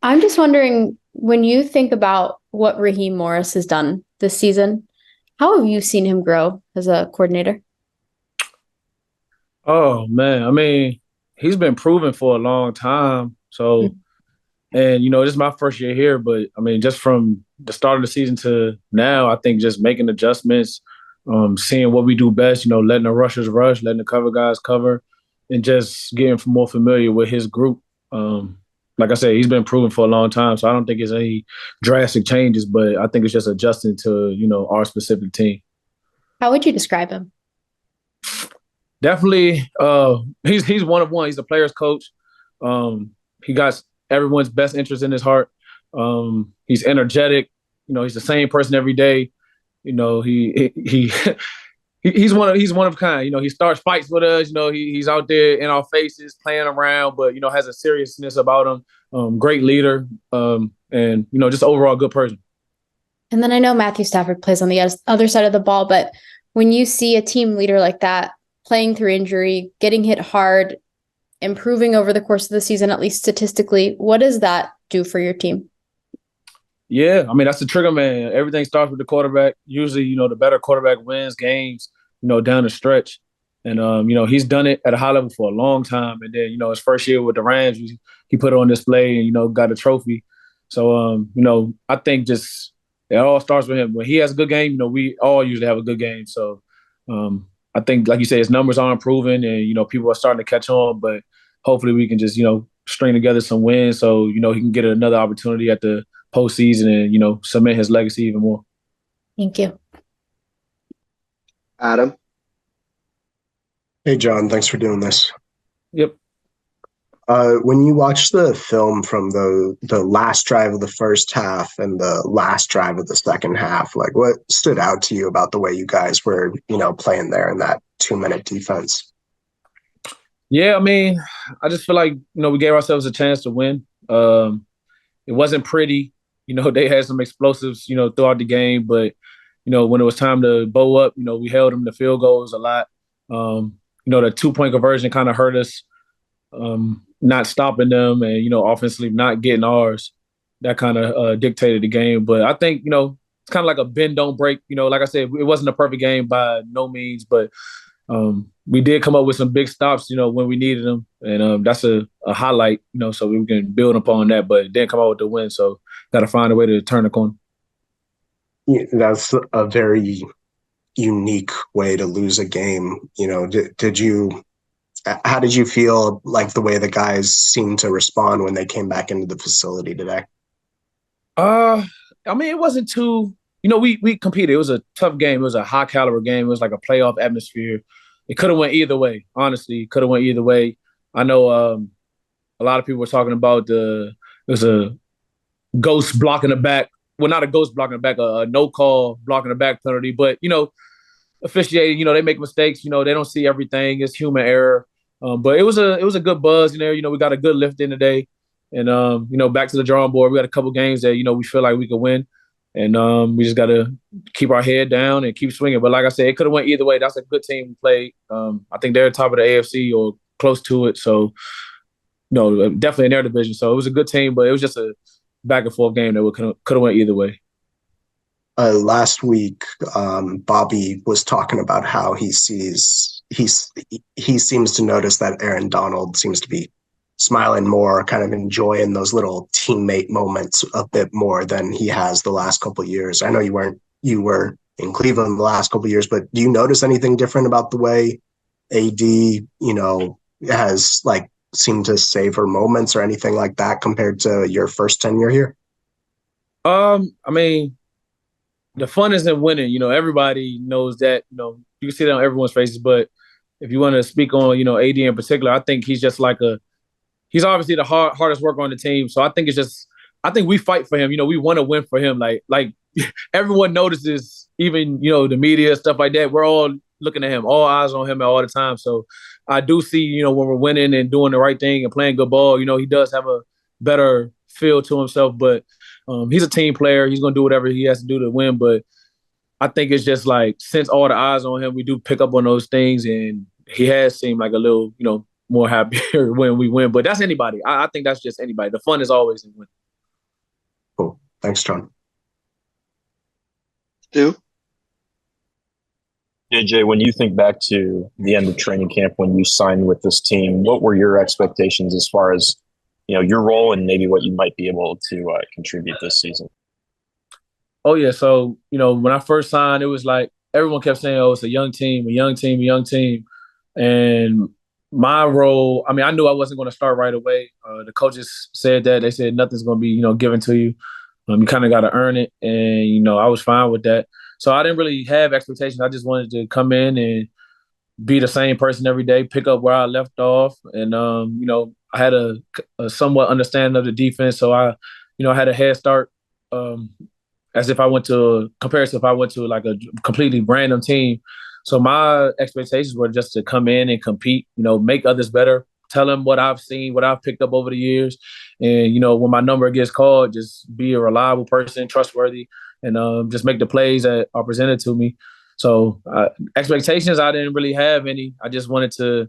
I'm just wondering, when you think about what Raheem Morris has done this season, how have you seen him grow as a coordinator? Oh man, I mean, he's been proven for a long time. So, and this is my first year here, but I mean, just from the start of the season to now, I think just making adjustments, seeing what we do best, letting the rushers rush, letting the cover guys cover, and just getting more familiar with his group. Like I said, he's been proven for a long time, so I don't think it's any drastic changes, but I think it's just adjusting to, our specific team. How would you describe him? Definitely, he's one of one. He's a player's coach. He got everyone's best interest in his heart. He's energetic. He's the same person every day. He he's one of kind. He starts fights with us. He's out there in our faces playing around, but has a seriousness about him. Great leader, and just overall good person. And then I know Matthew Stafford plays on the other side of the ball, but when you see a team leader like that playing through injury, getting hit hard, improving over the course of the season, at least statistically, what does that do for your team? Yeah, I mean that's the trigger man. Everything starts with the quarterback. Usually, the better quarterback wins games. Down the stretch, and he's done it at a high level for a long time. And then his first year with the Rams, he put it on display and got a trophy. So I think just it all starts with him. When he has a good game, we all usually have a good game. So I think, like you say, his numbers are improving, and people are starting to catch on. But hopefully, we can just string together some wins so he can get another opportunity at the postseason and cement his legacy even more. Thank you. Adam. Hey, John, thanks for doing this. Yep. When you watch the film from the last drive of the first half and the last drive of the second half, like what stood out to you about the way you guys were, playing there in that 2-minute defense? Yeah, I mean, I just feel like we gave ourselves a chance to win. It wasn't pretty. They had some explosives, throughout the game, but when it was time to bow up, we held them to field goals a lot. The 2-point conversion kind of hurt us, not stopping them and, offensively not getting ours. That kind of dictated the game. But I think, it's kind of like a bend, don't break. Like I said, it wasn't a perfect game by no means, but we did come up with some big stops, when we needed them. And that's a highlight, so we can build upon that, but didn't come out with the win. So got to find a way to turn the corner. Yeah, that's a very unique way to lose a game. How did you feel like the way the guys seemed to respond when they came back into the facility today? I mean, it wasn't too, we competed. It was a tough game. It was a high caliber game. It was like a playoff atmosphere. It could have went either way. Honestly, could have went either way. I know a lot of people were talking about there's a ghost blocking the back. Well, not a ghost blocking the back, a no call blocking the back penalty. But officiating, they make mistakes. They don't see everything. It's human error. But it was a good buzz in there. We got a good lift in today, and back to the drawing board. We got a couple games that we feel like we could win, and we just got to keep our head down and keep swinging. But like I said, it could have went either way. That's a good team we played. I think they're top of the AFC or close to it. So definitely in their division. So it was a good team, but it was just a back and forth game that could have went either way. Last week, Bobby was talking about how he seems to notice that Aaron Donald seems to be smiling more, kind of enjoying those little teammate moments a bit more than he has the last couple of years. I know you were in Cleveland the last couple of years, but do you notice anything different about the way AD, has like seemed to savor moments or anything like that compared to your first tenure here? I mean, the fun is in winning. Everybody knows that. You can see that on everyone's faces. But if you want to speak on, AD in particular, I think he's just like he's obviously the hardest worker on the team. So I think we fight for him. We want to win for him. Like everyone notices, even, the media, stuff like that. We're all looking at him, all eyes on him all the time. So I do see, when we're winning and doing the right thing and playing good ball, he does have a better feel to himself. But he's a team player. He's going to do whatever he has to do to win. But I think it's just like, since all the eyes on him, we do pick up on those things. And he has seemed like a little, more happier when we win. But that's anybody. I think that's just anybody. The fun is always in winning. Thanks, John. Stu? AJ, when you think back to the end of training camp when you signed with this team, what were your expectations as far as your role and maybe what you might be able to contribute this season? Oh yeah, so when I first signed, it was like everyone kept saying, "Oh, it's a young team, a young team, a young team," and my role. I mean, I knew I wasn't going to start right away. The coaches said that they said nothing's going to be given to you. You kind of got to earn it, and I was fine with that. So I didn't really have expectations. I just wanted to come in and be the same person every day, pick up where I left off, and I had a somewhat understanding of the defense, so I had a head start. As if I went to comparison if I went to like a completely random team. So my expectations were just to come in and compete, make others better, tell them what I've seen, what I've picked up over the years. And, when my number gets called, just be a reliable person, trustworthy, and just make the plays that are presented to me. So expectations, I didn't really have any. I just wanted to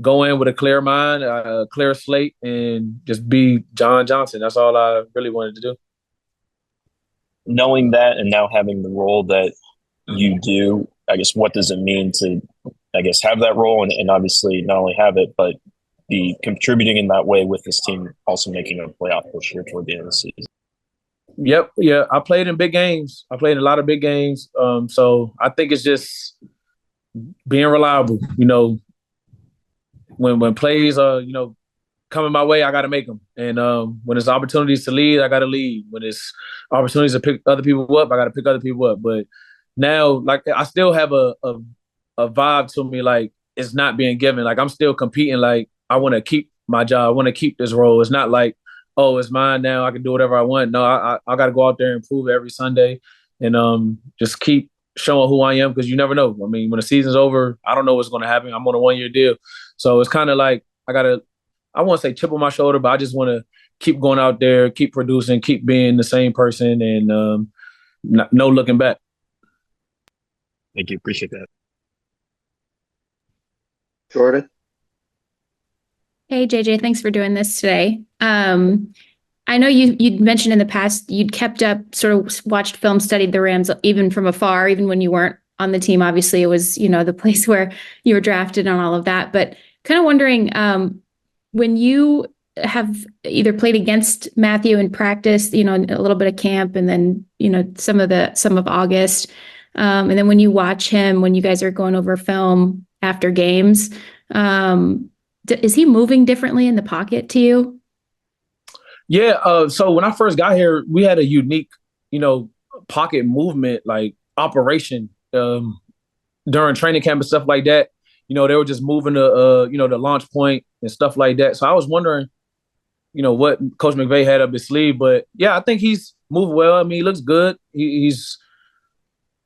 go in with a clear mind, a clear slate, and just be John Johnson. That's all I really wanted to do. Knowing that and now having the role that you do, I guess, what does it mean to, have that role and obviously not only have it, but be contributing in that way with this team, also making a playoff push here toward the end of the season? Yep. Yeah. I played in big games. I played in a lot of big games. So I think it's just being reliable. When plays are, coming my way, I got to make them. And when it's opportunities to lead, I got to lead. When it's opportunities to pick other people up, I got to pick other people up. But now, like, I still have a vibe to me, like it's not being given. Like I'm still competing. Like I want to keep my job. I want to keep this role. It's not like, oh, it's mine now. I can do whatever I want. No, I got to go out there and prove it every Sunday, and just keep showing who I am, because you never know. I mean, when the season's over, I don't know what's going to happen. I'm on a 1-year deal, so it's kind of like I won't say chip on my shoulder, but I just want to keep going out there, keep producing, keep being the same person, and no looking back. Thank you. Appreciate that. Jordan? Hey, JJ, thanks for doing this today. I know you'd mentioned in the past you'd kept up, sort of watched film, studied the Rams even from afar, even when you weren't on the team. Obviously, it was, the place where you were drafted and all of that. But kind of wondering, when you have either played against Matthew in practice, a little bit of camp, and then, some of August, and then when you watch him, when you guys are going over film after games, is he moving differently in the pocket to you? Yeah. So when I first got here, we had a unique, pocket movement, like operation, during training camp and stuff like that. They were just moving the launch point and stuff like that. So I was wondering, what Coach McVay had up his sleeve. But yeah, I think he's moved well. I mean, he looks good. He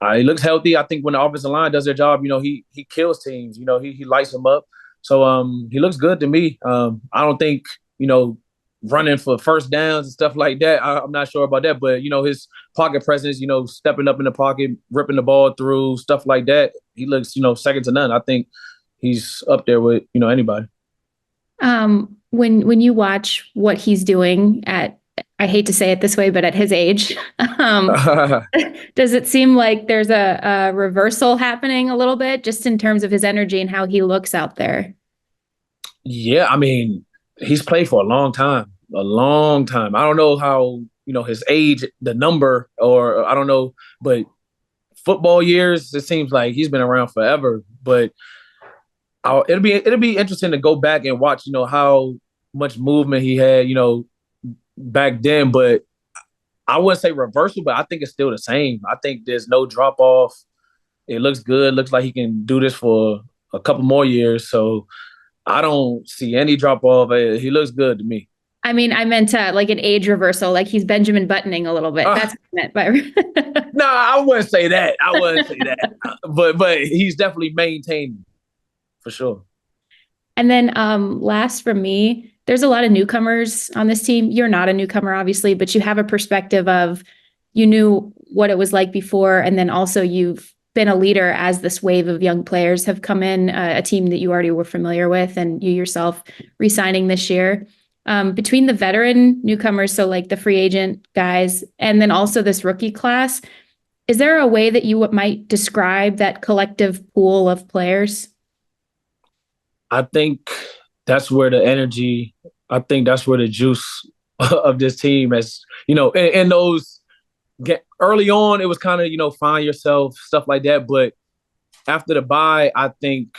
looks healthy. I think when the offensive line does their job, he kills teams. He lights them up. So he looks good to me. I don't think running for first downs and stuff like that. I'm not sure about that, but his pocket presence, stepping up in the pocket, ripping the ball through, stuff like that. He looks, second to none. I think he's up there with anybody. When you watch what he's doing at, I hate to say it this way, but at his age, does it seem like there's a reversal happening a little bit, just in terms of his energy and how he looks out there? Yeah, I mean, he's played for a long time. A long time. I don't know how, his age, the number, or I don't know, but football years, it seems like he's been around forever. But it'll be interesting to go back and watch, how much movement he had, back then. But I wouldn't say reversal, but I think it's still the same. I think there's no drop off. It looks good. Looks like he can do this for a couple more years. So I don't see any drop off. He looks good to me. I mean, I meant like an age reversal, like he's Benjamin Buttoning a little bit. That's what I meant by. No, I wouldn't say that. But he's definitely maintaining for sure. And then last from me, there's a lot of newcomers on this team. You're not a newcomer, obviously, but you have a perspective of, you knew what it was like before, and then also you've been a leader as this wave of young players have come in, a team that you already were familiar with, and you yourself re-signing this year. Between the veteran newcomers, so like the free agent guys, and then also this rookie class, is there a way that you might describe that collective pool of players? I think that's where the energy, I think that's where the juice of this team has, in those early on, it was kind of, find yourself, stuff like that. But after the bye, I think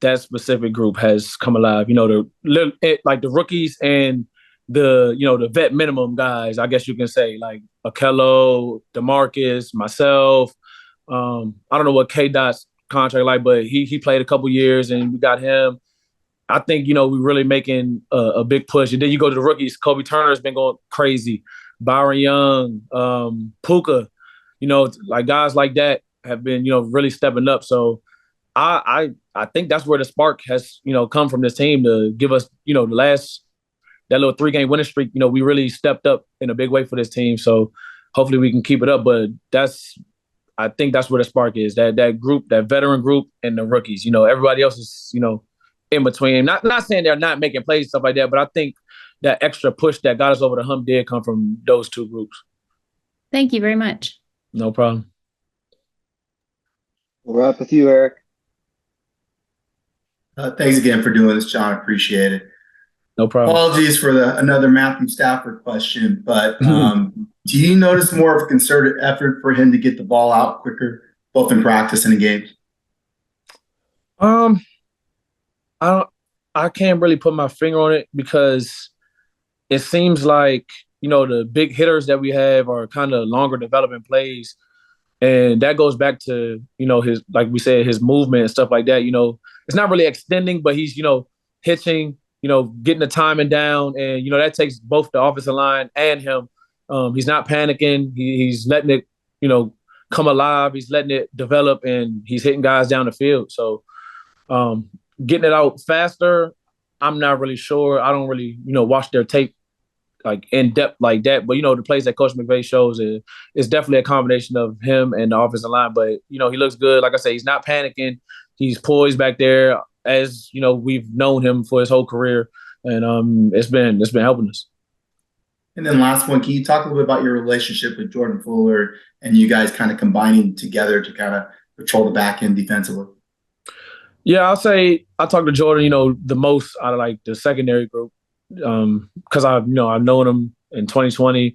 that specific group has come alive. Like the rookies and the vet minimum guys, I guess you can say, like Akello, DeMarcus, myself. I don't know what K Dot's contract like, but he played a couple years and we got him. I think, we're really making a big push. And then you go to the rookies. Kobe Turner's been going crazy. Byron Young, Puka, like guys like that have been, really stepping up. So I think that's where the spark has, come from this team to give us, that little 3-game winning streak. We really stepped up in a big way for this team. So hopefully we can keep it up. But I think that's where the spark is. That group, that veteran group, and the rookies. Everybody else is, in between. Not saying they're not making plays, stuff like that, but I think that extra push that got us over the hump did come from those two groups. Thank you very much. No problem. We'll wrap with you, Eric. Thanks again for doing this, John. Appreciate it. No problem. Apologies for another Matthew Stafford question, but do you notice more of a concerted effort for him to get the ball out quicker, both in practice and in games? I can't really put my finger on it because it seems like, the big hitters that we have are kind of longer development plays. And that goes back to, his, like we said, his movement and stuff like that. It's not really extending, but he's, hitching, getting the timing down. And, that takes both the offensive line and him. He's not panicking. He's letting it, come alive. He's letting it develop and he's hitting guys down the field. So getting it out faster, I'm not really sure. I don't really, watch their tape like in depth like that. But, the plays that Coach McVay shows is definitely a combination of him and the offensive line. But, he looks good. Like I say, he's not panicking. He's poised back there as, we've known him for his whole career. And it's been helping us. And then last one, can you talk a little bit about your relationship with Jordan Fuller and you guys kind of combining together to kind of patrol the back end defensively? Yeah, I'll say I talk to Jordan, the most out of like the secondary group. Because I've known him in 2020.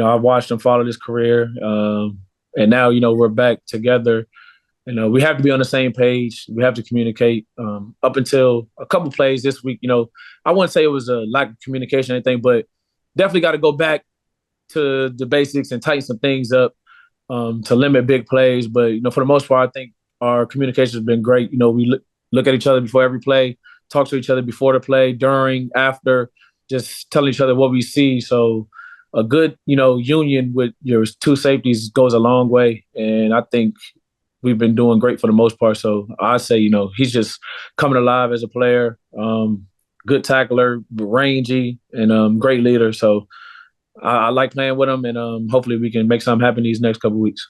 I've watched him follow his career. And now, we're back together. We have to be on the same page. We have to communicate. Up until a couple plays this week, I wouldn't say it was a lack of communication or anything, but definitely got to go back to the basics and tighten some things up to limit big plays. But, for the most part, I think our communication has been great. We look at each other before every play, talk to each other before the play, during, after, just telling each other what we see. So a good, union with your two safeties goes a long way. And I think we've been doing great for the most part. So I say, he's just coming alive as a player, good tackler, rangy, and great leader. So I like playing with him, and hopefully we can make something happen these next couple of weeks.